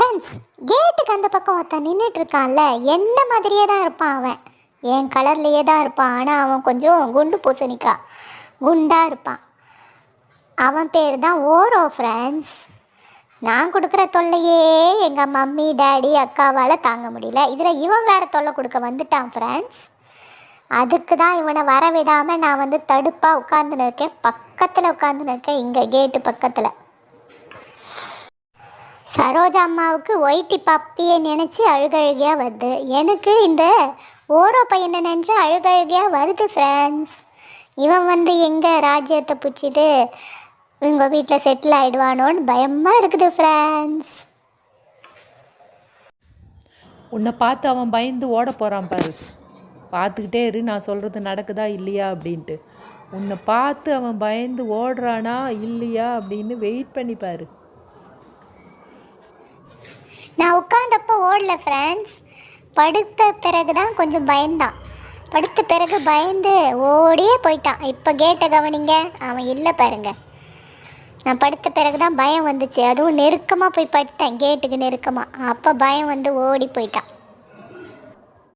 Friends, கேட்டுக்கு அந்த பக்கம் ஒருத்தன் நின்றுட்டு இருக்கான்ல, என்ன மாதிரியே தான் இருப்பான். அவன் என் கலர்லேயே தான் இருப்பான். ஆனால் அவன் கொஞ்சம் குண்டு பூசணிக்கா குண்டாக இருப்பான். அவன் பேர் தான் ஓரோ ஃப்ரெண்ட்ஸ். நான் கொடுக்குற தொல்லையே எங்கள் மம்மி டேடி அக்காவால் தாங்க முடியல. இதில் இவன் வேறு தொல்லை கொடுக்க வந்துட்டான் ஃப்ரெண்ட்ஸ். அதுக்கு தான் இவனை வர விடாமல் நான் வந்து தடுப்பாக உட்காந்துன்னு இருக்கேன். பக்கத்தில் உட்காந்துன்னு இருக்கேன், இங்கே கேட்டு பக்கத்தில். சரோஜா அம்மாவுக்கு ஒயிட்டி பப்பியை நினச்சி அழுகழுகையாக வருது. எனக்கு இந்த ஓரோ பையனை நினச்சி அழுகழுகையாக வருது ஃப்ரெண்ட்ஸ். இவன் வந்து எங்கே ராஜ்யத்தை பிடிச்சிட்டு இவங்க வீட்டில் செட்டில் ஆகிடுவானோன்னு பயமாக இருக்குது ஃப்ரெண்ட்ஸ். உன்னை பார்த்து அவன் பயந்து ஓட போகிறான் பாரு. பார்த்துக்கிட்டே இரு, நான் சொல்கிறது நடக்குதா இல்லையா அப்படின்ட்டு. உன்னை பார்த்து அவன் பயந்து ஓடுறானா இல்லையா அப்படின்னு வெயிட் பண்ணி பாரு. நான் உட்காந்தப்போ ஓடல ஃப்ரெண்ட்ஸ். படுத்த பிறகு தான் கொஞ்சம் பயந்தான். படுத்த பிறகு பயந்து ஓடியே போயிட்டான். இப்போ கேட்டை கவனிங்க, அவன் இல்லை பாருங்க. நான் படுத்த பிறகு தான் பயம் வந்துச்சு. அதுவும் நெருக்கமாக போய் படுத்தேன், கேட்டுக்கு நெருக்கமாக. அப்போ பயம் வந்து ஓடி போயிட்டான்.